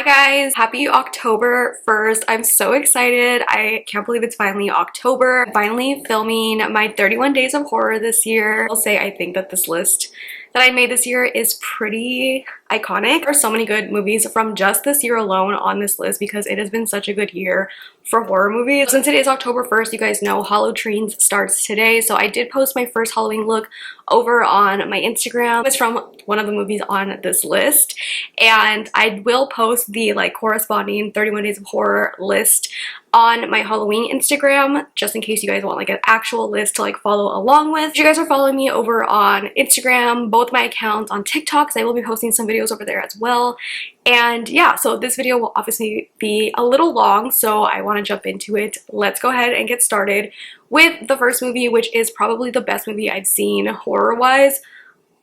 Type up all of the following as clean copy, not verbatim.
Hi guys, happy October 1st. I'm so excited. I can't believe it's finally October. I'm finally filming my 31 days of horror this year. I'll say I think that this list that I made this year is pretty iconic. There are so many good movies from just this year alone on this list because it has been such a good year for horror movies. Since it is October 1st, you guys know Halloween starts today, so I did post my first Halloween look over on my Instagram. It's from one of the movies on this list, and I will post the corresponding 31 days of horror list on my Halloween Instagram just in case you guys want an actual list to follow along with. If you guys are following me over on Instagram, both my accounts on TikTok, because I will be posting some videos over there as well. And yeah, so this video will obviously be a little long, so I want to jump into it. Let's go ahead and get started with the first movie, which is probably the best movie I've seen horror-wise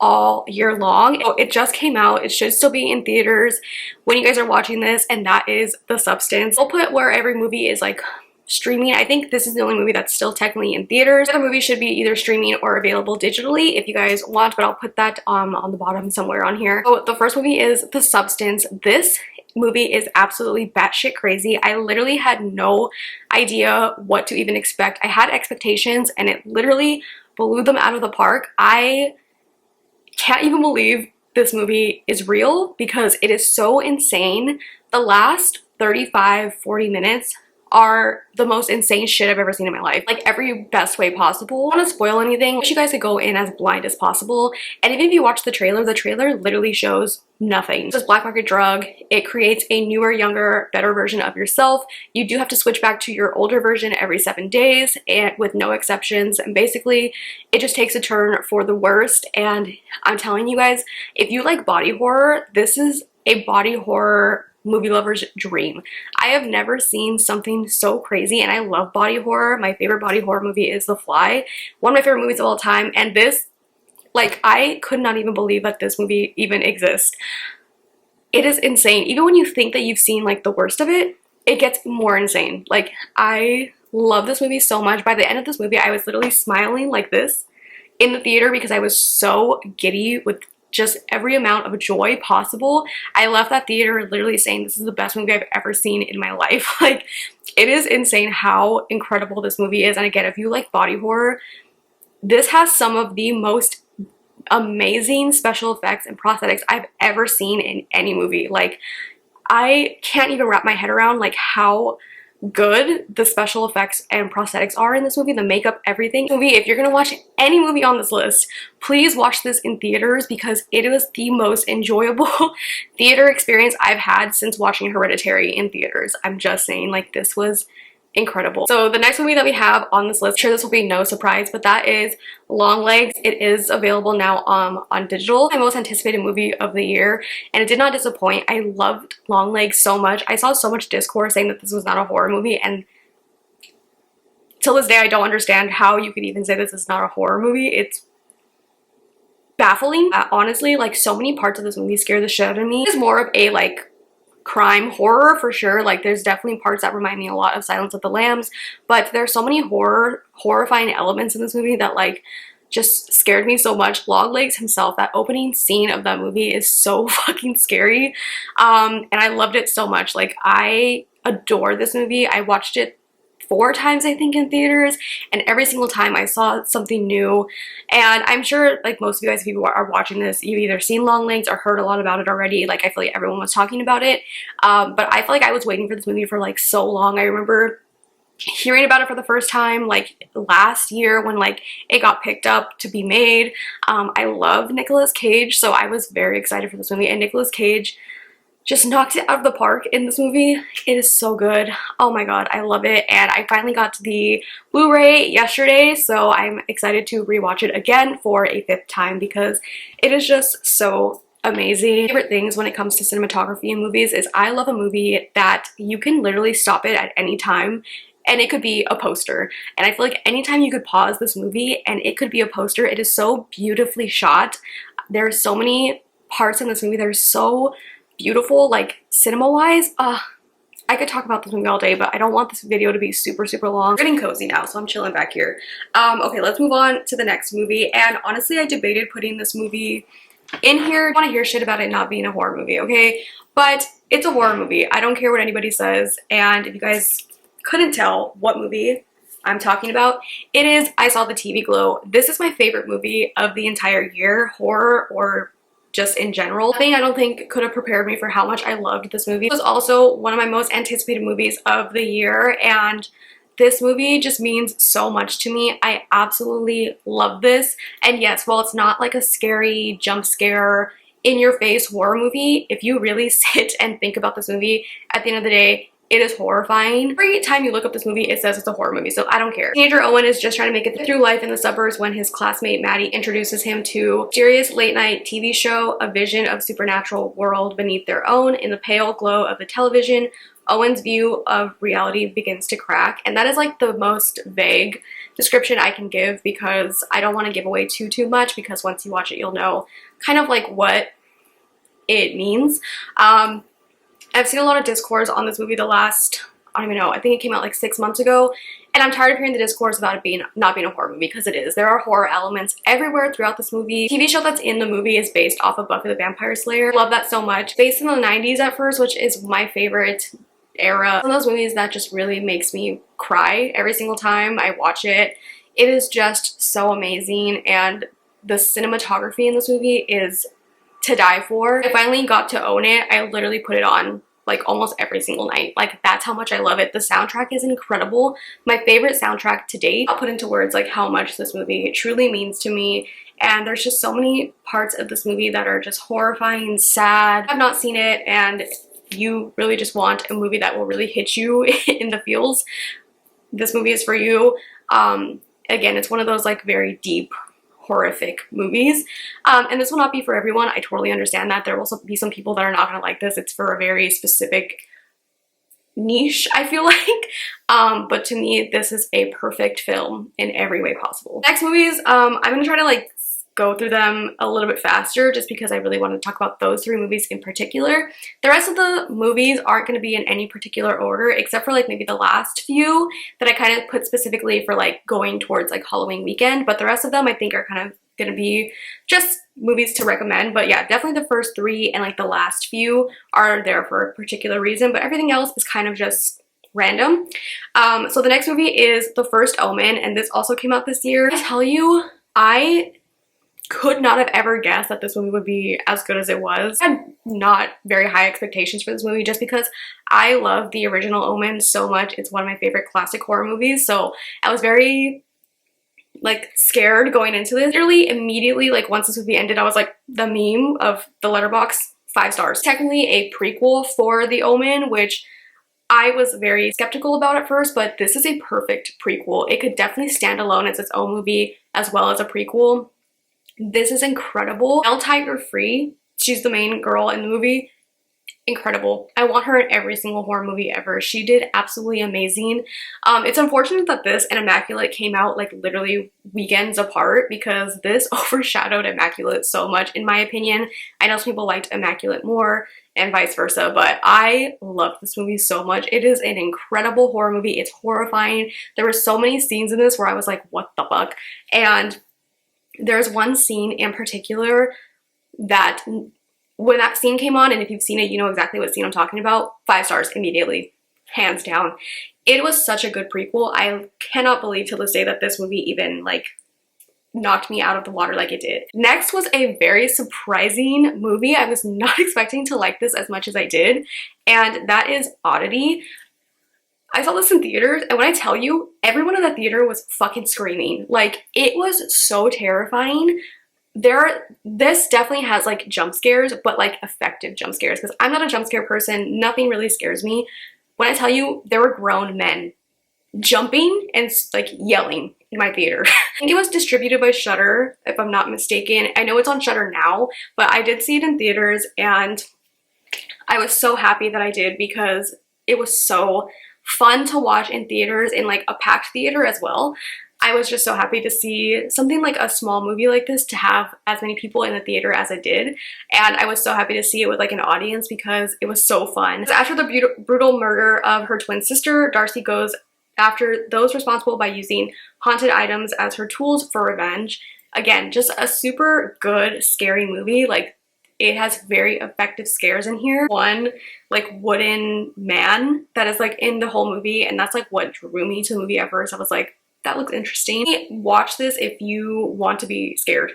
all year long. It just came out. It should still be in theaters when you guys are watching this, and that is The Substance. I'll put where every movie is streaming. I think this is the only movie that's still technically in theaters. The other movie should be either streaming or available digitally if you guys want, but I'll put that on the bottom somewhere on here. So the first movie is The Substance. This movie is absolutely batshit crazy. I literally had no idea what to even expect. I had expectations and it literally blew them out of the park. I can't even believe this movie is real because it is so insane. The last 35-40 minutes are the most insane shit I've ever seen in my life. Every best way possible. I don't want to spoil anything. I wish you guys could go in as blind as possible. And even if you watch the trailer literally shows nothing. It's just black market drug. It creates a newer, younger, better version of yourself. You do have to switch back to your older version every 7 days and with no exceptions. And basically it just takes a turn for the worst. And I'm telling you guys, if you like body horror, this is a body horror movie lover's dream. I have never seen something so crazy, and I love body horror. My favorite body horror movie is The Fly, one of my favorite movies of all time, and this, I could not even believe that this movie even exists. It is insane. Even when you think that you've seen the worst of it, it gets more insane. I love this movie so much. By the end of this movie, I was literally smiling like this in the theater because I was so giddy with just every amount of joy possible. I left that theater literally saying this is the best movie I've ever seen in my life. It is insane how incredible this movie is. And again, if you like body horror, this has some of the most amazing special effects and prosthetics I've ever seen in any movie. I can't even wrap my head around how good the special effects and prosthetics are in this movie, the makeup, everything. If you're gonna watch any movie on this list, please watch this in theaters because it was the most enjoyable theater experience I've had since watching Hereditary in theaters. I'm just saying, this was incredible. So the next movie that we have on this list, I'm sure this will be no surprise, but that is Longlegs. It is available now on digital. My most anticipated movie of the year, and it did not disappoint. I loved Longlegs so much. I saw so much discourse saying that this was not a horror movie, and till this day I don't understand how you could even say this is not a horror movie. It's baffling. Honestly, so many parts of this movie scare the shit out of me. It's more of a crime horror for sure. There's definitely parts that remind me a lot of Silence of the Lambs, but there's so many horrifying elements in this movie that just scared me so much. Longlegs himself, that opening scene of that movie is so fucking scary, and I loved it so much. I adore this movie. I watched it 4 times I think in theaters, and every single time I saw something new. And I'm sure most of you guys, if you are watching this, you've either seen Longlegs or heard a lot about it already. I feel like everyone was talking about it, but I feel like I was waiting for this movie for so long. I remember hearing about it for the first time last year when it got picked up to be made. I love Nicolas Cage, so I was very excited for this movie, and Nicolas Cage just knocked it out of the park in this movie. It is so good. Oh my god, I love it. And I finally got to the Blu-ray yesterday, so I'm excited to rewatch it again for a 5th time because it is just so amazing. My favorite things when it comes to cinematography in movies is I love a movie that you can literally stop it at any time and it could be a poster. And I feel like anytime you could pause this movie and it could be a poster. It is so beautifully shot. There are so many parts in this movie that are so beautiful, cinema wise. I could talk about this movie all day, but I don't want this video to be super long. I'm getting cozy now, so I'm chilling back here. Okay, let's move on to the next movie. And honestly, I debated putting this movie in here. I want to hear shit about it not being a horror movie, okay? but it's a horror movie. I don't care what anybody says, and if you guys couldn't tell what movie I'm talking about, it is I Saw the TV Glow. This is my favorite movie of the entire year, horror or just in general. Nothing I don't think could have prepared me for how much I loved this movie. It was also one of my most anticipated movies of the year, and this movie just means so much to me. I absolutely love this. And yes, while it's not like a scary jump scare in your face horror movie, if you really sit and think about this movie, at the end of the day, it is horrifying. Every time you look up this movie, it says it's a horror movie, so I don't care. Teenager Owen is just trying to make it through life in the suburbs when his classmate Maddie introduces him to a serious late-night TV show, a vision of supernatural world beneath their own. In the pale glow of the television, Owen's view of reality begins to crack, and that is like the most vague description I can give because I don't want to give away too much, because once you watch it, you'll know kind of like what it means. I've seen a lot of discourse on this movie the last, I don't even know, I think it came out like 6 months ago, and I'm tired of hearing the discourse about it not being a horror movie, because it is. There are horror elements everywhere throughout this movie. The TV show that's in the movie is based off of Buffy the Vampire Slayer. I love that so much. Based in the 90s at first, which is my favorite era. One of those movies that just really makes me cry every single time I watch it. It is just so amazing, and the cinematography in this movie is to die for. I finally got to own it. I literally put it on like almost every single night. Like, that's how much I love it. The soundtrack is incredible. My favorite soundtrack to date. I'll put into words like how much this movie truly means to me. And there's just so many parts of this movie that are just horrifying, sad. I've not seen it, and you really just want a movie that will really hit you in the feels, this movie is for you. Again, it's one of those like very deep, horrific movies, and this will not be for everyone. I totally understand that. There will also be some people that are not going to like this. It's for a very specific niche, I feel like, but to me, this is a perfect film in every way possible. Next movies, I'm going to try to like go through them a little bit faster, just because I really want to talk about those 3 movies in particular. The rest of the movies aren't going to be in any particular order, except for like maybe the last few that I kind of put specifically for like going towards like Halloween weekend, but the rest of them I think are kind of going to be just movies to recommend. But yeah, definitely the first 3 and like the last few are there for a particular reason, but everything else is kind of just random. So the next movie is The First Omen, and this also came out this year. I tell you, I could not have ever guessed that this movie would be as good as it was. I had not very high expectations for this movie, just because I love the original Omen so much. It's one of my favorite classic horror movies, so I was very like scared going into this. Literally immediately, like once this movie ended, I was like the meme of the letterbox, 5 stars. Technically a prequel for The Omen, which I was very skeptical about at first, but this is a perfect prequel. It could definitely stand alone as its own movie as well as a prequel. This is incredible. Mel Tiger Free, she's the main girl in the movie. Incredible. I want her in every single horror movie ever. She did absolutely amazing. It's unfortunate that this and Immaculate came out like literally weekends apart, because this overshadowed Immaculate so much in my opinion. I know some people liked Immaculate more and vice versa, but I love this movie so much. It is an incredible horror movie. It's horrifying. There were so many scenes in this where I was like, what the fuck? And there's one scene in particular that when that scene came on, and if you've seen it, you know exactly what scene I'm talking about. 5 stars immediately, hands down. It was such a good prequel. I cannot believe to this day that this movie even like knocked me out of the water like it did. Next was a very surprising movie. I was not expecting to like this as much as I did, and that is Oddity. I saw this in theaters, and when I tell you, everyone in the theater was fucking screaming. Like, it was so terrifying. This definitely has like jump scares, but like effective jump scares, because I'm not a jump scare person. Nothing really scares me. When I tell you, there were grown men jumping and like yelling in my theater. I think it was distributed by Shudder, if I'm not mistaken. I know it's on Shudder now, but I did see it in theaters, and I was so happy that I did, because it was so fun to watch in theaters, in like a packed theater as well. I was just so happy to see something like a small movie like this to have as many people in the theater as it did, and I was so happy to see it with like an audience, because it was so fun. So after the brutal murder of her twin sister, Darcy goes after those responsible by using haunted items as her tools for revenge. Again, just a super good, scary movie. Like, it has very effective scares in here. One like wooden man that is like in the whole movie, and that's like what drew me to the movie at first. I was like, that looks interesting. Watch this if you want to be scared.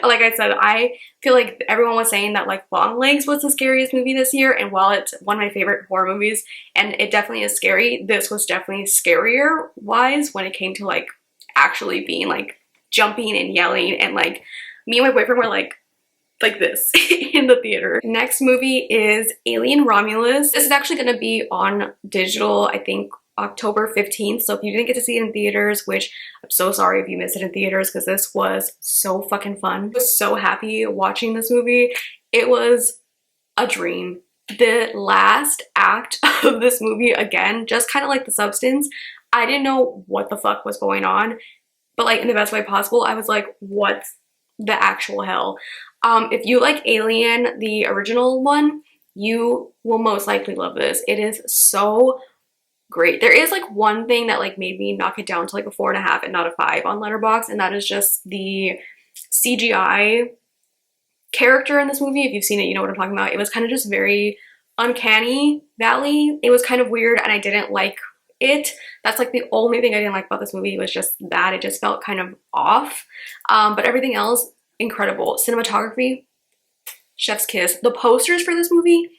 Like I said, I feel like everyone was saying that like Longlegs was the scariest movie this year, and while it's one of my favorite horror movies and it definitely is scary, this was definitely scarier wise when it came to like actually being like jumping and yelling, and like me and my boyfriend were like this in the theater. Next movie is Alien Romulus. This is actually going to be on digital, I think October 15th. So if you didn't get to see it in theaters, which I'm so sorry if you missed it in theaters because this was so fucking fun. I was so happy watching this movie. It was a dream. The last act of this movie, again, just kind of like The Substance, I didn't know what the fuck was going on, but like in the best way possible. I was like, what the actual hell? If you like Alien, the original one, you will most likely love this. It is so great. There is like one thing that like made me knock it down to like a 4.5 and not a 5 on Letterboxd, and that is just the CGI character in this movie. If you've seen it, you know what I'm talking about. It was kind of just very uncanny valley. It was kind of weird and I didn't like it. That's like the only thing I didn't like about this movie, was just that it just felt kind of off. But everything else, incredible. Cinematography, chef's kiss. The posters for this movie,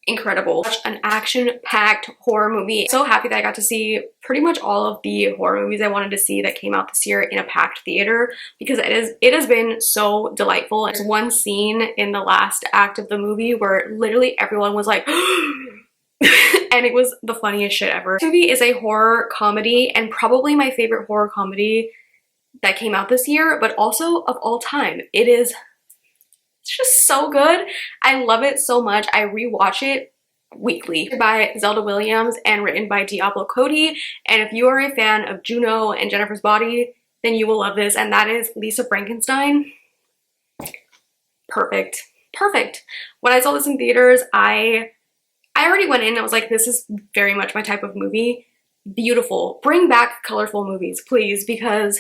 incredible. Such an action-packed horror movie. So happy that I got to see pretty much all of the horror movies I wanted to see that came out this year in a packed theater, because it has been so delightful. There's one scene in the last act of the movie where literally everyone was like and it was the funniest shit ever. This movie is a horror comedy, and probably my favorite horror comedy that came out this year, but also of all time. It's just so good. I love it so much. I rewatch it weekly. By Zelda Williams and written by Diablo Cody. And if you are a fan of Juno and Jennifer's Body, then you will love this. And that is Lisa Frankenstein. Perfect. Perfect. When I saw this in theaters, I already went in and I was like, this is very much my type of movie. Beautiful. Bring back colorful movies, please, because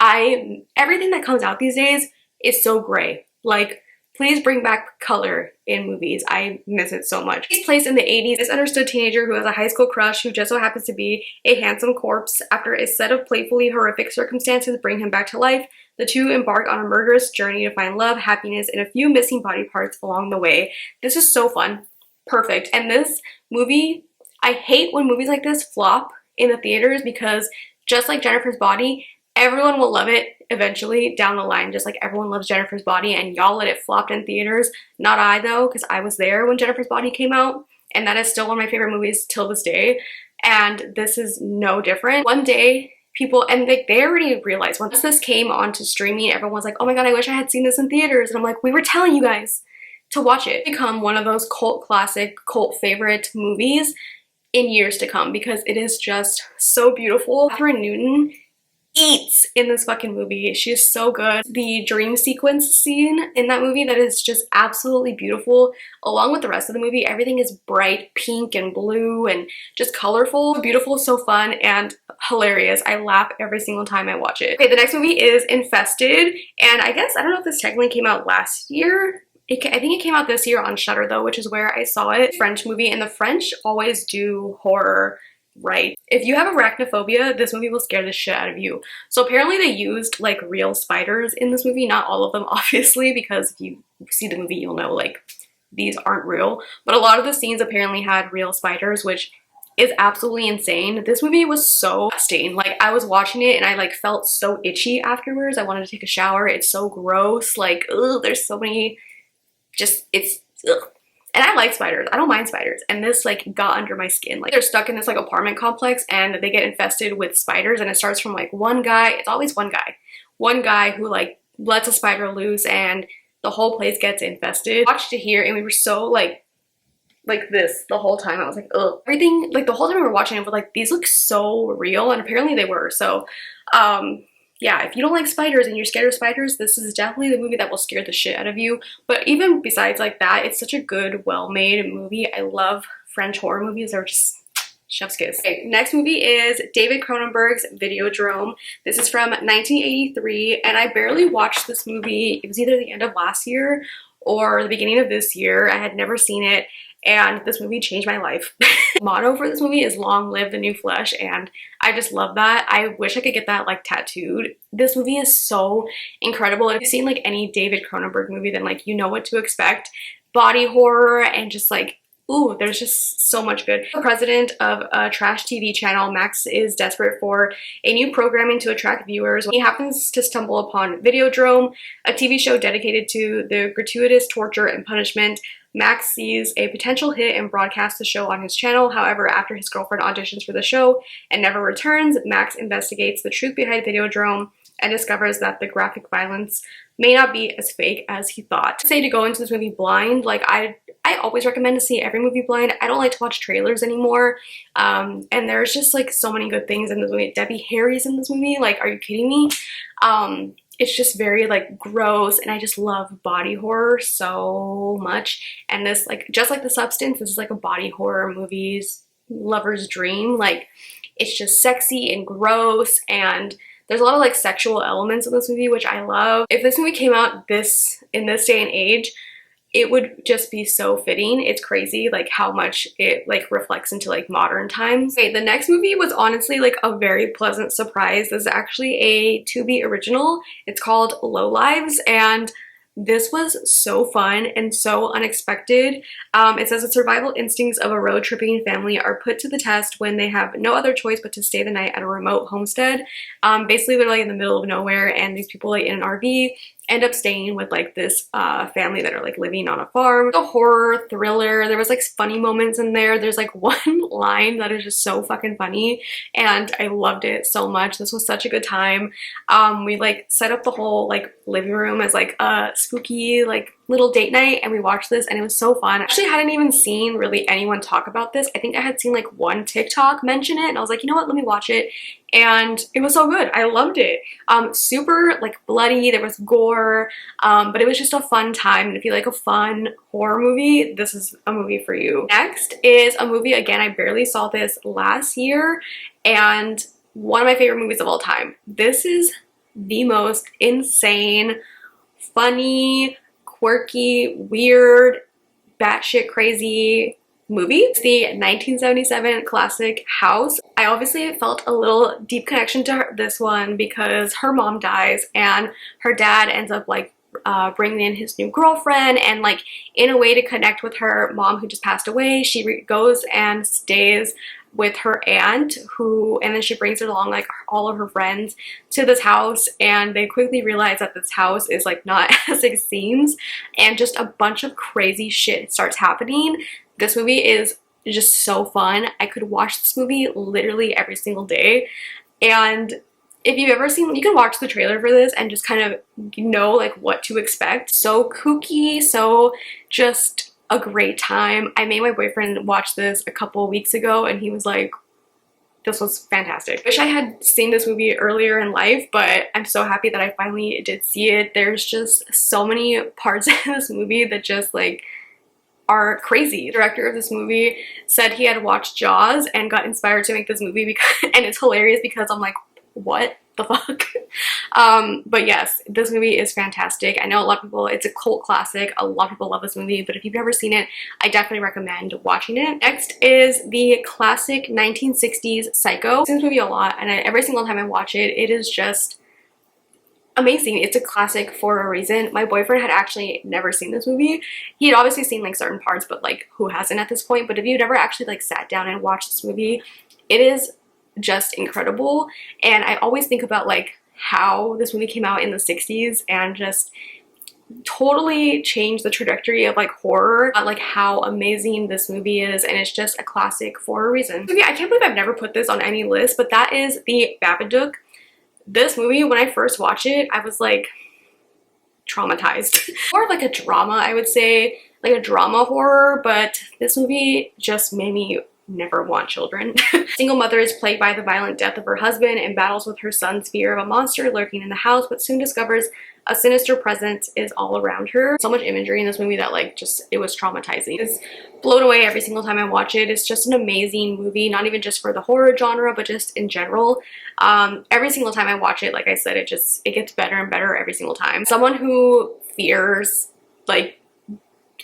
everything that comes out these days is so gray. Like, please bring back color in movies. I miss it so much. Takes place in the 80s. This understood teenager who has a high school crush who just so happens to be a handsome corpse. After a set of playfully horrific circumstances bring him back to life, the two embark on a murderous journey to find love, happiness, and a few missing body parts along the way. This is so fun. Perfect. And this movie, I hate when movies like this flop in the theaters, because just like Jennifer's Body, everyone will love it eventually down the line, just like everyone loves Jennifer's Body, and y'all let it flop in theaters. Not I though, because I was there when Jennifer's Body came out, and that is still one of my favorite movies till this day, and this is no different. One day, people, and they already realized once this came onto streaming, everyone was like, oh my god, I wish I had seen this in theaters, and I'm like, we were telling you guys to watch it. Become one of those cult classic, cult favorite movies in years to come, because it is just so beautiful. Catherine Newton eats in this fucking movie. She is so good. The dream sequence scene in that movie, that is just absolutely beautiful. Along with the rest of the movie, everything is bright pink and blue and just colorful. Beautiful, so fun, and hilarious. I laugh every single time I watch it. Okay, the next movie is Infested, and I guess, I don't know if this technically came out last year. I think it came out this year on Shudder though, which is where I saw it. French movie, and the French always do horror right. If you have arachnophobia, this movie will scare the shit out of you. So apparently they used like real spiders in this movie, not all of them obviously, because if you see the movie you'll know like these aren't real, but a lot of the scenes apparently had real spiders, which is absolutely insane. This movie was so disgusting. Like, I was watching it and I like felt so itchy afterwards. I wanted to take a shower. It's so gross. Like, ugh, there's so many, just, it's, ugh. And I like spiders. I don't mind spiders. And this like got under my skin. Like, they're stuck in this like apartment complex and they get infested with spiders, and it starts from like one guy. It's always one guy. One guy who like lets a spider loose and the whole place gets infested. I watched it here and we were so like this the whole time. I was like, ugh. Everything, like the whole time we were watching it, was like, these look so real, and apparently they were. So yeah, if you don't like spiders and you're scared of spiders, this is definitely the movie that will scare the shit out of you. But even besides like that, it's such a good, well-made movie. I love French horror movies. They're just chef's kiss. Okay, next movie is David Cronenberg's Videodrome. This is from 1983, and I barely watched this movie. It was either the end of last year or the beginning of this year. I had never seen it, and this movie changed my life. Motto for this movie is "Long live the new flesh," and I just love that. I wish I could get that like tattooed. This movie is so incredible. If you've seen like any David Cronenberg movie, then like you know what to expect. Body horror and just like, ooh, there's just so much good. The president of a trash TV channel, Max is desperate for a new programming to attract viewers when he happens to stumble upon Videodrome, a TV show dedicated to the gratuitous torture and punishment. Max sees a potential hit and broadcasts the show on his channel. However, after his girlfriend auditions for the show and never returns, Max investigates the truth behind Videodrome and discovers that the graphic violence may not be as fake as he thought. I say to go into this movie blind. Like I always recommend to see every movie blind. I don't like to watch trailers anymore. And there's just like so many good things in this movie. Debbie Harry's in this movie. Like, are you kidding me? It's just very like gross, and I just love body horror so much. And this, like, just like The Substance, this is like a body horror movie's lover's dream. Like, it's just sexy and gross, and there's a lot of like sexual elements in this movie, which I love. If this movie came out in this day and age, it would just be so fitting. It's crazy like how much it like reflects into like modern times. Okay, the next movie was honestly like a very pleasant surprise. This is actually a Tubi original. It's called Low Lives, and this was so fun and so unexpected. It says the survival instincts of a road-tripping family are put to the test when they have no other choice but to stay the night at a remote homestead. Basically, they're like in the middle of nowhere, and these people like in an RV end up staying with like this family that are like living on a farm. A horror thriller. There was like funny moments in there. There's like one line that is just so fucking funny, and I loved it so much. This was such a good time. We like set up the whole like living room as like a spooky like little date night, and we watched this, and it was so fun. I actually hadn't even seen really anyone talk about this. I think I had seen like one TikTok mention it, and I was like, you know what, let me watch it. And it was so good. I loved it. Super like bloody, there was gore, but it was just a fun time. And if you like a fun horror movie, this is a movie for you. Next is a movie, again, I barely saw this last year, and one of my favorite movies of all time. This is the most insane, funny, quirky, weird, batshit crazy movie. It's the 1977 classic House. I obviously felt a little deep connection to this one because her mom dies and her dad ends up like bringing in his new girlfriend, and like in a way to connect with her mom who just passed away, she goes and stays with her aunt, and then she brings her along like all of her friends to this house, and they quickly realize that this house is like not as it seems, and just a bunch of crazy shit starts happening. This movie is just so fun. I could watch this movie literally every single day, and if you've ever seen, you can watch the trailer for this and just kind of know like what to expect. So kooky, so just a great time. I made my boyfriend watch this a couple weeks ago, and he was like, this was fantastic. Wish I had seen this movie earlier in life, but I'm so happy that I finally did see it. There's just so many parts in this movie that just like are crazy. The director of this movie said he had watched Jaws and got inspired to make this movie because, and it's hilarious because I'm like, what the fuck? But yes, this movie is fantastic. I know a lot of people, it's a cult classic. A lot of people love this movie, but if you've never seen it, I definitely recommend watching it. Next is the classic 1960s Psycho. I've seen this movie a lot, and every single time I watch it, it is just amazing. It's a classic for a reason. My boyfriend had actually never seen this movie. He had obviously seen like certain parts, but like who hasn't at this point? But if you've never actually like sat down and watched this movie, it is just incredible. And I always think about like how this movie came out in the 60s and just totally changed the trajectory of like horror, like how amazing this movie is, and it's just a classic for a reason. I can't believe I've never put this on any list, but that is The Babadook. This movie, when I first watched it, I was like traumatized. More of like a drama, I would say, like a drama horror, but this movie just made me never want children. Single mother is plagued by the violent death of her husband and battles with her son's fear of a monster lurking in the house, but soon discovers a sinister presence is all around her. So much imagery in this movie that like just, it was traumatizing. It's blown away every single time I watch it. It's just an amazing movie, not even just for the horror genre, but just in general. Every single time I watch it, like I said, it gets better and better every single time. Someone who fears like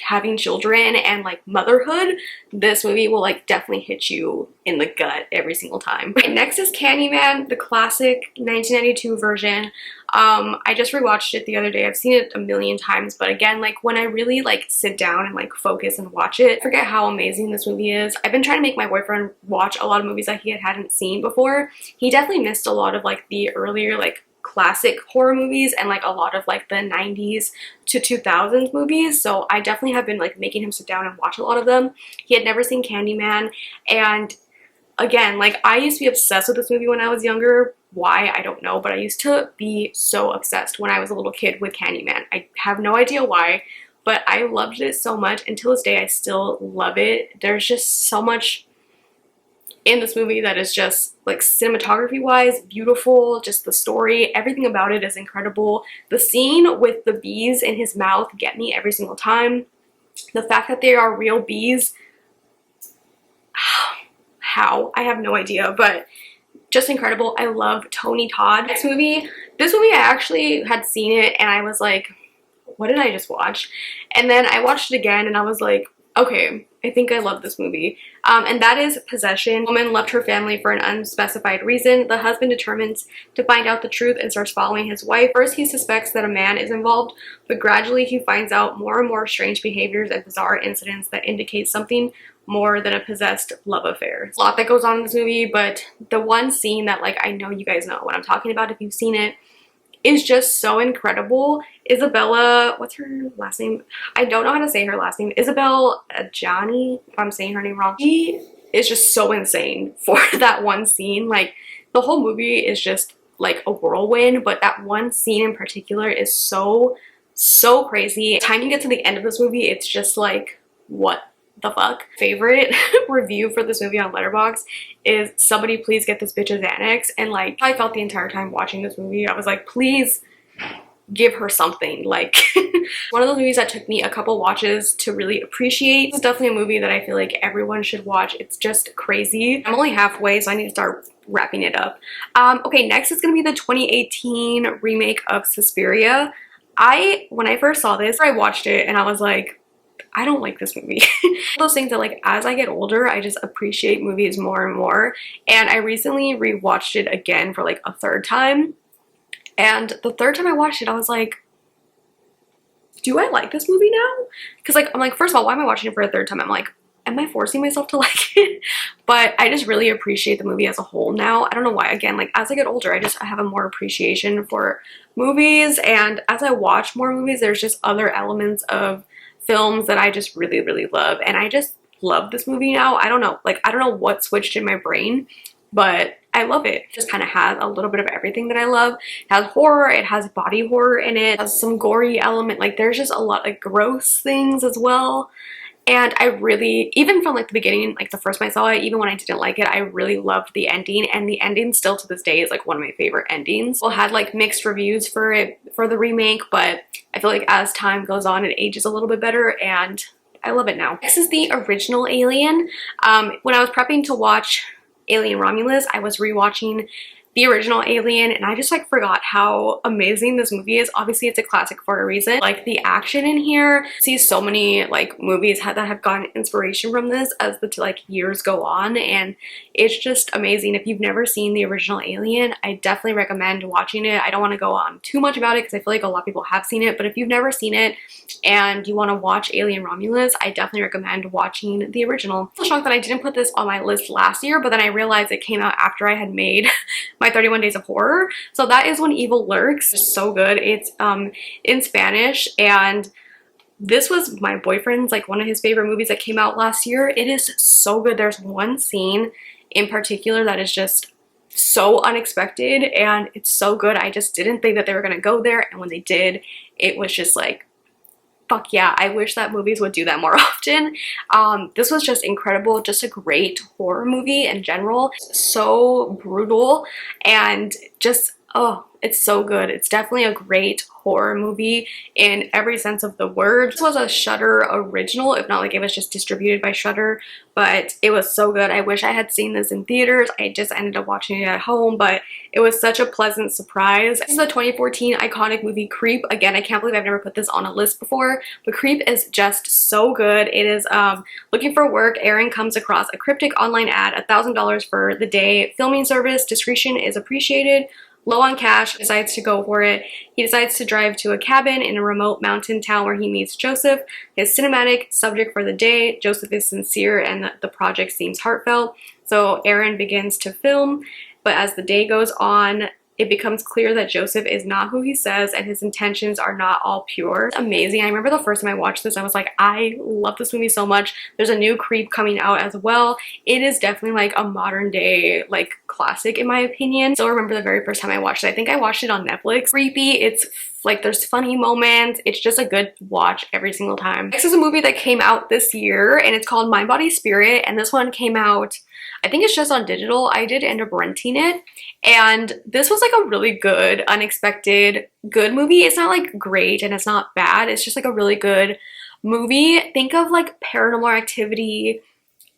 having children and like motherhood, this movie will like definitely hit you in the gut every single time. Okay, next is Candyman, the classic 1992 version. I just rewatched it the other day. I've seen it a million times, but again, like when I really like sit down and like focus and watch it, I forget how amazing this movie is. I've been trying to make my boyfriend watch a lot of movies that he hadn't seen before. He definitely missed a lot of like the earlier like classic horror movies and like a lot of like the 90s to 2000s movies, so I definitely have been like making him sit down and watch a lot of them. He had never seen Candyman, and again, like I used to be obsessed with this movie when I was younger. Why, I don't know, but I used to be so obsessed when I was a little kid with Candyman. I have no idea why, but I loved it so much. Until this day, I still love it. There's just so much in this movie that is just like cinematography wise beautiful. Just the story, everything about it is incredible. The scene with the bees in his mouth get me every single time. The fact that they are real bees, how, I have no idea, but just incredible. I love Tony Todd. This movie I actually had seen it and I was like, what did I just watch? And then I watched it again and I was like, okay, I think I love this movie. And that is Possession. A woman left her family for an unspecified reason. The husband determines to find out the truth and starts following his wife. First, he suspects that a man is involved, but gradually he finds out more and more strange behaviors and bizarre incidents that indicate something more than a possessed love affair. There's a lot that goes on in this movie, but the one scene that like I know you guys know what I'm talking about if you've seen it is just so incredible. Isabella, what's her last name? I don't know how to say her last name. Isabel Johnny, if I'm saying her name wrong. She is just so insane for that one scene. Like the whole movie is just like a whirlwind, but that one scene in particular is so crazy. By the time you get to the end of this movie, it's just like, what the fuck? Favorite review for this movie on Letterboxd is somebody please get this bitch a Xanax, and like I felt the entire time watching this movie I was like, please give her something. Like one of those movies that took me a couple watches to really appreciate. It's definitely a movie that I feel like everyone should watch. It's just crazy. I'm only halfway, so I need to start wrapping it up. Okay, next is gonna be the 2018 remake of Suspiria. When I first saw this, I watched it and I was like, I don't like this movie. Those things that like as I get older I just appreciate movies more and more, and I recently rewatched it again for like a third time, and the third time I watched it I was like, do I like this movie now? Because like I'm like, first of all, why am I watching it for a third time? I'm like, am I forcing myself to like it? But I just really appreciate the movie as a whole now. I don't know why. Again, like as I get older I have a more appreciation for movies, and as I watch more movies there's just other elements of films that I just really love, and I just love this movie now. I don't know, like I don't know what switched in my brain, but I love it. It just kind of has a little bit of everything that I love. It has horror, it has body horror in it, it has some gory element, like there's just a lot of gross things as well. And I really, even from like the beginning, like the first time I saw it, even when I didn't like it, I really loved the ending, and the ending still to this day is like one of my favorite endings. Well, had like mixed reviews for it, for the remake, but I feel like as time goes on it ages a little bit better and I love it now. This is the original Alien. When I was prepping to watch Alien Romulus, I was rewatching the original Alien and I just like forgot how amazing this movie is. Obviously it's a classic for a reason. Like the action in here, I see so many like movies that have gotten inspiration from this as the like years go on, and it's just amazing. If you've never seen the original Alien, I definitely recommend watching it. I don't want to go on too much about it because I feel like a lot of people have seen it, but if you've never seen it and you want to watch Alien Romulus, I definitely recommend watching the original. I'm shocked that I didn't put this on my list last year, but then I realized it came out after I had made my 31 Days of Horror. So that is When Evil Lurks. It's so good. It's in Spanish, and this was my boyfriend's like one of his favorite movies that came out last year. It is so good. There's one scene in particular that is just so unexpected and it's so good. I just didn't think that they were gonna go there, and when they did, it was just like, fuck yeah, I wish that movies would do that more often. This was just incredible, just a great horror movie in general. So brutal and just, oh, It's so good. It's definitely a great horror movie in every sense of the word. This was a Shudder original, if not like it was just distributed by Shudder, but it was so good. I wish I had seen this in theaters. I just ended up watching it at home, but it was such a pleasant surprise. This is the 2014 iconic movie Creep. Again, I can't believe I've never put this on a list before, but Creep is just so good. It is looking for work. Aaron comes across a cryptic online ad, $1,000 for the day filming service. Discretion is appreciated. Low on cash, decides to go for it. He decides to drive to a cabin in a remote mountain town where he meets Joseph. His cinematic subject for the day, Joseph is sincere and the project seems heartfelt. So Aaron begins to film, but as the day goes on, it becomes clear that Joseph is not who he says and his intentions are not all pure. It's amazing. I remember the first time I watched this, I was like, I love this movie so much. There's a new Creep coming out as well. It is definitely like a modern day like classic in my opinion. Still remember the very first time I watched it. I think I watched it on Netflix. Creepy. It's like there's funny moments. It's just a good watch every single time. Next is a movie that came out this year and it's called Mind Body Spirit, and this one came out, I think it's just on digital. I did end up renting it, and this was like a really good, unexpected, good movie. It's not like great and it's not bad. It's just like a really good movie. Think of like Paranormal Activity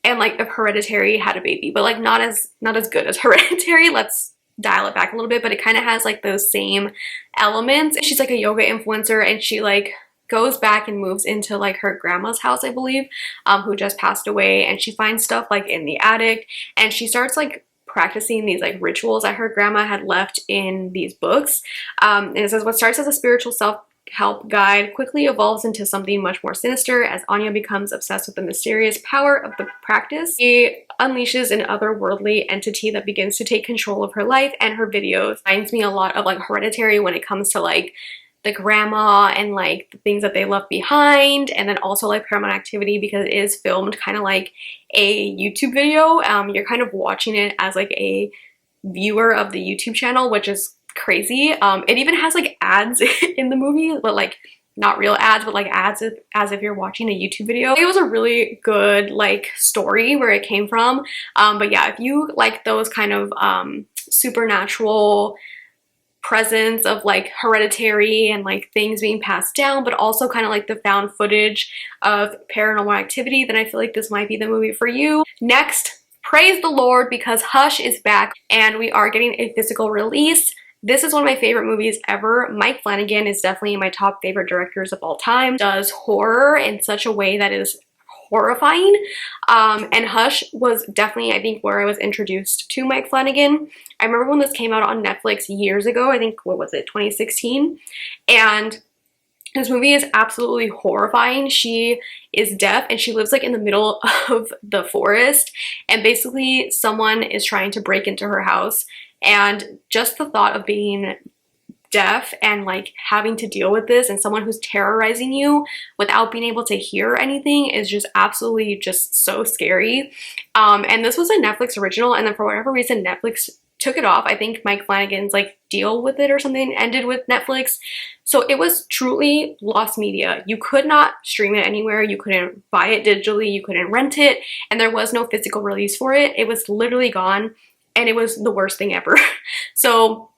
and like if Hereditary had a baby, but like not as good as Hereditary. Let's dial it back a little bit, but it kind of has like those same elements. She's like a yoga influencer and she like goes back and moves into like her grandma's house, I believe, who just passed away, and she finds stuff like in the attic and she starts like practicing these like rituals that her grandma had left in these books. And it says what starts as a spiritual self-help guide quickly evolves into something much more sinister as Anya becomes obsessed with the mysterious power of the practice. She unleashes an otherworldly entity that begins to take control of her life and her videos. Reminds me a lot of like Hereditary when it comes to like the grandma and like the things that they left behind, and then also like Paramount Activity because it is filmed kind of like a YouTube video. You're kind of watching it as like a viewer of the YouTube channel, which is crazy. It even has like ads in the movie, but like not real ads, but like ads as if you're watching a YouTube video. It was a really good like story where it came from. But yeah, if you like those kind of supernatural presence of like Hereditary and like things being passed down, but also kind of like the found footage of Paranormal Activity, then I feel like this might be the movie for you. Next, praise the Lord, because Hush is back and we are getting a physical release. This is one of my favorite movies ever. Mike Flanagan is definitely my top favorite directors of all time. Does horror in such a way that is horrifying. And Hush was definitely, I think, where I was introduced to Mike Flanagan. I remember when this came out on Netflix years ago, I think, what was it, 2016? And this movie is absolutely horrifying. She is deaf and she lives like in the middle of the forest, and basically someone is trying to break into her house, and just the thought of being deaf and like having to deal with this and someone who's terrorizing you without being able to hear anything is just absolutely just so scary. And this was a Netflix original, and then for whatever reason Netflix took it off. I think Mike Flanagan's like deal with it or something ended with Netflix. So it was truly lost media. You could not stream it anywhere. You couldn't buy it digitally. You couldn't rent it. And there was no physical release for it. It was literally gone, and it was the worst thing ever. So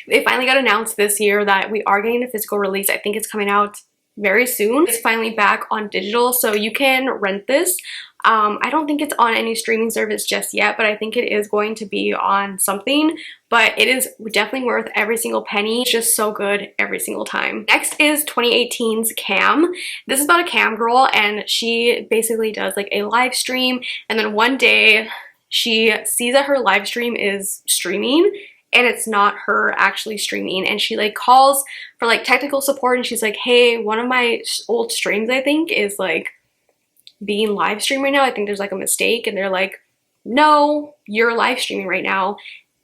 it finally got announced this year that we are getting a physical release. I think it's coming out very soon. It's finally back on digital, so you can rent this. I don't think it's on any streaming service just yet, but I think it is going to be on something. But it is definitely worth every single penny. It's just so good every single time. Next is 2018's Cam. This is about a cam girl, and she basically does like a live stream, and then one day she sees that her live stream is streaming and it's not her actually streaming, and she like calls for like technical support, and she's like, hey, one of my old streams I think is like being live streamed right now. I think there's like a mistake. And they're like, no, you're live streaming right now.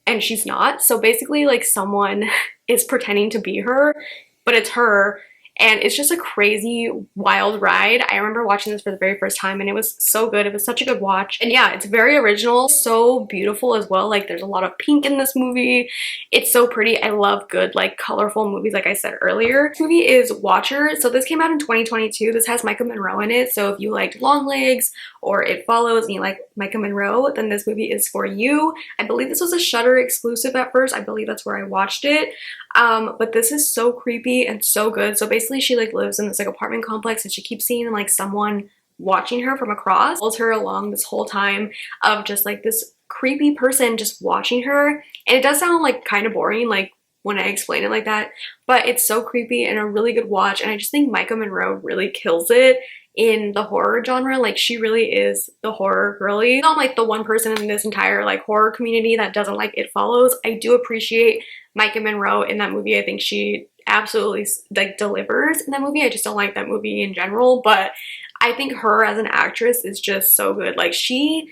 And she's not. So basically like someone is pretending to be her, but it's her, and it's just a crazy wild ride. I remember watching this for the very first time and it was so good. It was such a good watch, and yeah, it's very original, so beautiful as well. Like there's a lot of pink in this movie. It's so pretty. I love good like colorful movies, like I said earlier. This movie is Watcher. So this came out in 2022. This has Micah Monroe in it, so if you liked Longlegs or It Follows and you like Micah Monroe, then this movie is for you. I believe this was a Shudder exclusive at first. I believe that's where I watched it. But this is so creepy and so good. So basically she like lives in this like apartment complex and she keeps seeing like someone watching her from across, follows her along this whole time of just like this creepy person just watching her. And it does sound like kind of boring like when I explain it like that, but it's so creepy and a really good watch. And I just think Micah Monroe really kills it in the horror genre. Like she really is the horror girly. I'm like the one person in this entire like horror community that doesn't like It Follows. I do appreciate Micah Monroe in that movie. I think she absolutely like delivers in that movie. I just don't like that movie in general, but I think her as an actress is just so good. Like she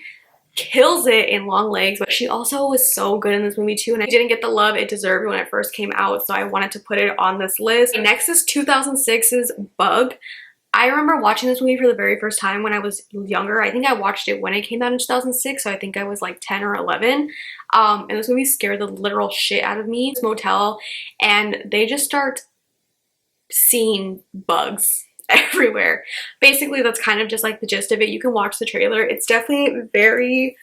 kills it in Longlegs, but she also was so good in this movie too, and I didn't get the love it deserved when it first came out, so I wanted to put it on this list. Next is 2006's Bug. I remember watching this movie for the very first time when I was younger. I think I watched it when it came out in 2006, so I think I was like 10 or 11. And this movie scared the literal shit out of me. This motel, and they just start seeing bugs everywhere. Basically, that's kind of just like the gist of it. You can watch the trailer. It's definitely very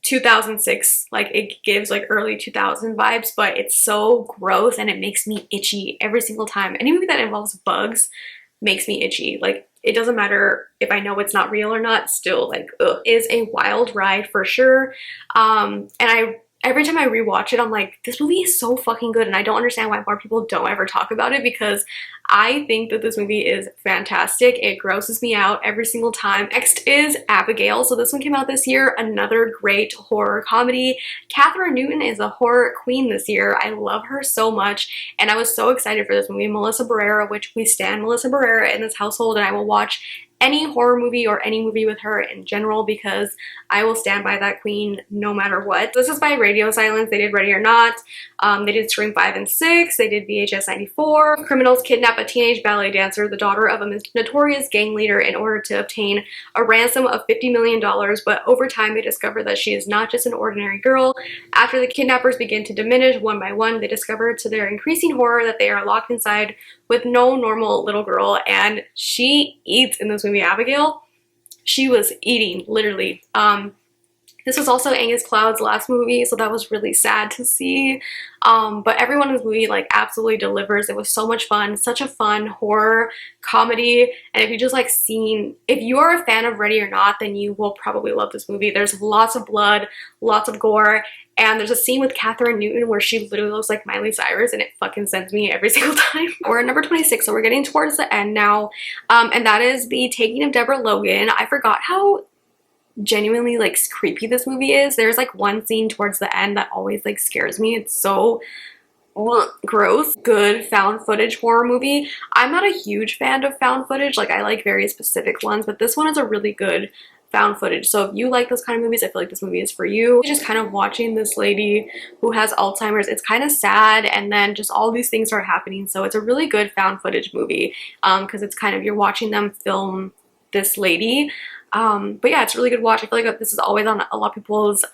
2006, like it gives like early 2000 vibes, but it's so gross and it makes me itchy every single time. Any movie that involves bugs makes me itchy. Like it doesn't matter if I know it's not real or not, still like ugh. It is a wild ride for sure. And every time I rewatch it, I'm like, this movie is so fucking good, and I don't understand why more people don't ever talk about it, because I think that this movie is fantastic. It grosses me out every single time. Next is Abigail. So this one came out this year, another great horror comedy. Kathryn Newton is a horror queen this year. I love her so much, and I was so excited for this movie. Melissa Barrera, which we stan Melissa Barrera in this household, and I will watch any horror movie or any movie with her in general because I will stand by that queen no matter what. This is by Radio Silence. They did Ready or Not. They did Scream 5 and 6. They did VHS 94. Criminals kidnap a teenage ballet dancer, the daughter of a notorious gang leader, in order to obtain a ransom of $50 million, but over time they discover that she is not just an ordinary girl. After the kidnappers begin to diminish one by one, they discover to their increasing horror that they are locked inside with no normal little girl, and she eats in this movie. Abigail, she was eating, literally. This was also Angus Cloud's last movie, so that was really sad to see. But everyone in this movie like absolutely delivers. It was so much fun, such a fun horror comedy. And if you just like if you are a fan of Ready or Not, then you will probably love this movie. There's lots of blood, lots of gore, and there's a scene with Kathryn Newton where she literally looks like Miley Cyrus, and it fucking sends me every single time. We're at number 26, so we're getting towards the end now. And that is The Taking of Deborah Logan. I forgot how genuinely like creepy this movie is. There's like one scene towards the end that always like scares me. It's so gross. Good found footage horror movie. I'm not a huge fan of found footage. Like I like very specific ones, but this one is a really good found footage. So if you like those kind of movies, I feel like this movie is for you. Just kind of watching this lady who has Alzheimer's, it's kind of sad, and then just all these things are happening. So it's a really good found footage movie because it's kind of, you're watching them film this lady. But yeah, it's a really good watch. I feel like this is always on a lot of people's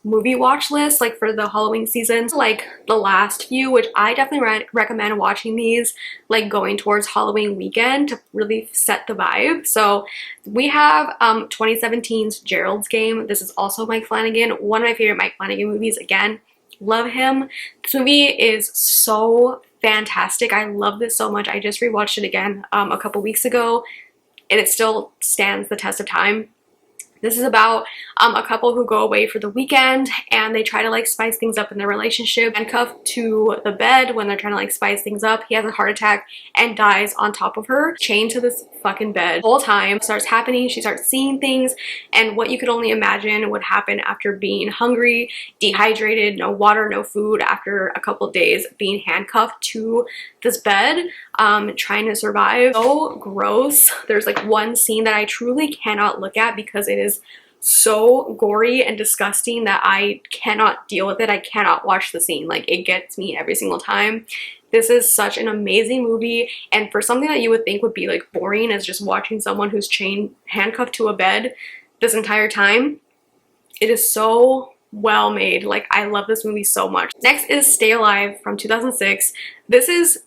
movie watch list, like for the Halloween season. Like the last few, which I definitely recommend watching these like going towards Halloween weekend to really set the vibe. So we have 2017's Gerald's Game. This is also Mike Flanagan, one of my favorite Mike Flanagan movies. Again, love him. This movie is so fantastic. I love this so much. I just rewatched it again a couple weeks ago, and it still stands the test of time. This is about a couple who go away for the weekend and they try to like spice things up in their relationship. Handcuffed to the bed when they're trying to like spice things up, he has a heart attack and dies on top of her, chained to this fucking bed. The whole time starts happening, she starts seeing things, and what you could only imagine would happen after being hungry, dehydrated, no water, no food, after a couple days being handcuffed to this bed, trying to survive. So gross. There's like one scene that I truly cannot look at because it is so gory and disgusting that I cannot deal with it. I cannot watch the scene. Like it gets me every single time. This is such an amazing movie, and for something that you would think would be like boring as just watching someone who's chained handcuffed to a bed this entire time, it is so well made. Like, I love this movie so much. Next is Stay Alive from 2006. This is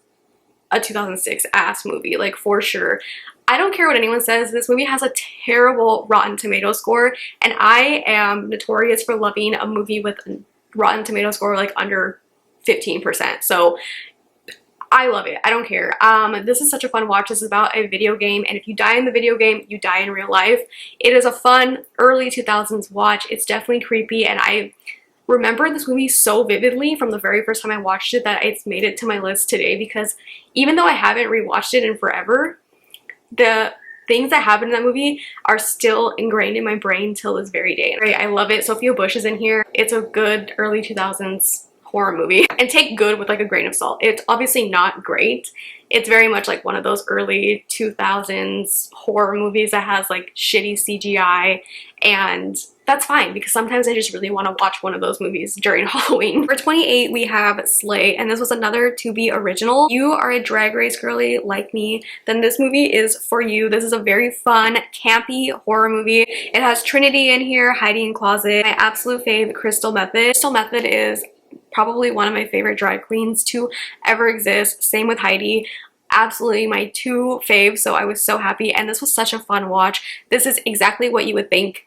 a 2006 ass movie, like, for sure. I don't care what anyone says, this movie has a terrible Rotten Tomato score, and I am notorious for loving a movie with a Rotten Tomato score like under 15%. So I love it. I don't care. This is such a fun watch. This is about a video game, and if you die in the video game, you die in real life. It is a fun early 2000s watch. It's definitely creepy, and I remember this movie so vividly from the very first time I watched it that it's made it to my list today, because even though I haven't rewatched it in forever, the things that happen in that movie are still ingrained in my brain till this very day. Right? I love it. Sophia Bush is in here. It's a good early 2000s horror movie, and take good with like a grain of salt. It's obviously not great. It's very much like one of those early 2000s horror movies that has like shitty CGI, and that's fine because sometimes I just really want to watch one of those movies during Halloween. For 28, we have Slay, and this was another Tubi original. If you are a Drag Race girly like me, then this movie is for you. This is a very fun, campy horror movie. It has Trinity in here, hiding in closet. My absolute fave, Crystal Method. Crystal Method is probably one of my favorite drag queens to ever exist. Same with Heidi. Absolutely my two faves, so I was so happy, and this was such a fun watch. This is exactly what you would think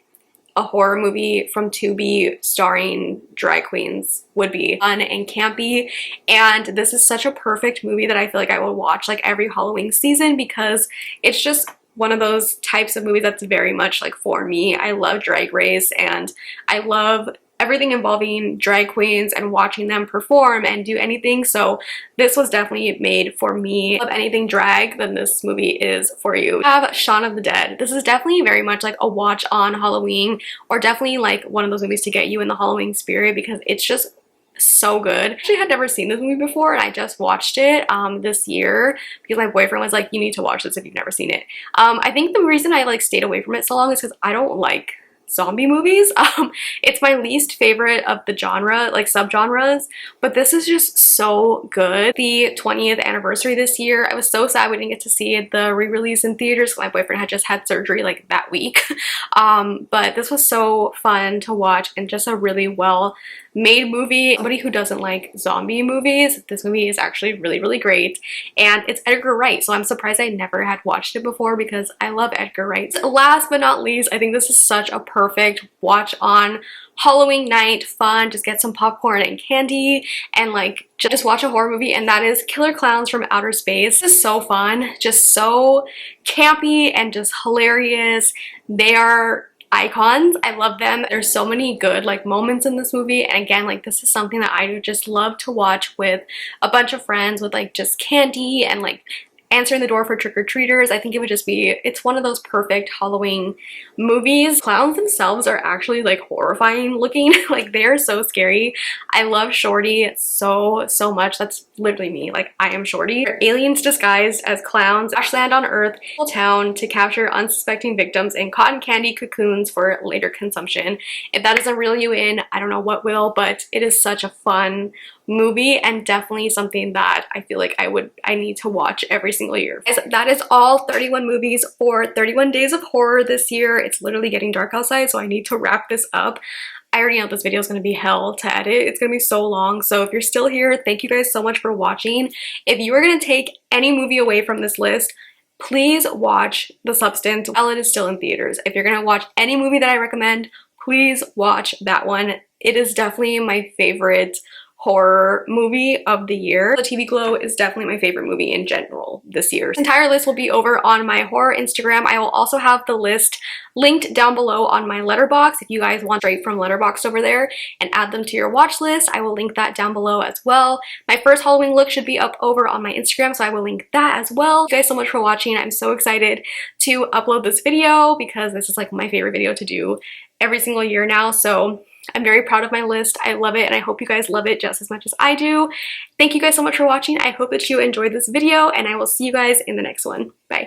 a horror movie from Tubi starring drag queens would be. Fun and campy, and this is such a perfect movie that I feel like I would watch like every Halloween season, because it's just one of those types of movies that's very much like for me. I love Drag Race, and I love everything involving drag queens and watching them perform and do anything, so this was definitely made for me. Love anything drag, then this movie is for you. We have Shaun of the Dead. This is definitely very much like a watch on Halloween, or definitely like one of those movies to get you in the Halloween spirit, because it's just so good. I actually had never seen this movie before, and I just watched it this year because my boyfriend was like, you need to watch this if you've never seen it. I think the reason I like stayed away from it so long is because I don't like zombie movies. It's my least favorite of the genre, like subgenres, but this is just so good. The 20th anniversary this year, I was so sad we didn't get to see the re-release in theaters because my boyfriend had just had surgery like that week. But this was so fun to watch, and just a really well made movie. Somebody who doesn't like zombie movies, this movie is actually really, really great, and it's Edgar Wright, so I'm surprised I never had watched it before because I love Edgar Wright. Last but not least, I think this is such a perfect watch on Halloween night. Fun, just get some popcorn and candy and like just watch a horror movie, and that is Killer Clowns from Outer Space. This is so fun, just so campy and just hilarious. They are icons. I love them. There's so many good like moments in this movie, and again, like this is something that I would just love to watch with a bunch of friends with like just candy and like answering the door for trick-or-treaters. I think it would just be, it's one of those perfect Halloween movies. Clowns themselves are actually like horrifying looking. Like they are so scary. I love Shorty so much. That's literally me. Like I am Shorty. They're aliens disguised as clowns crash land on Earth, town to capture unsuspecting victims in cotton candy cocoons for later consumption. If that doesn't reel you in, I don't know what will, but it is such a fun movie and definitely something that I feel like I need to watch every single year. Guys, that is all 31 movies for 31 days of horror this year. It's literally getting dark outside, so I need to wrap this up. I already know this video is going to be hell to edit. It's going to be so long, so if you're still here, thank you guys so much for watching. If you are going to take any movie away from this list, please watch The Substance while it is still in theaters. If you're going to watch any movie that I recommend, please watch that one. It is definitely my favorite horror movie of the year. The TV Glow is definitely my favorite movie in general this year. This entire list will be over on my horror Instagram. I will also have the list linked down below on my Letterboxd if you guys want straight from Letterboxd over there and add them to your watch list. I will link that down below as well. My first Halloween look should be up over on my Instagram, so I will link that as well. Thank you guys so much for watching. I'm so excited to upload this video because this is like my favorite video to do every single year now, so I'm very proud of my list. I love it, and I hope you guys love it just as much as I do. Thank you guys so much for watching. I hope that you enjoyed this video, and I will see you guys in the next one. Bye.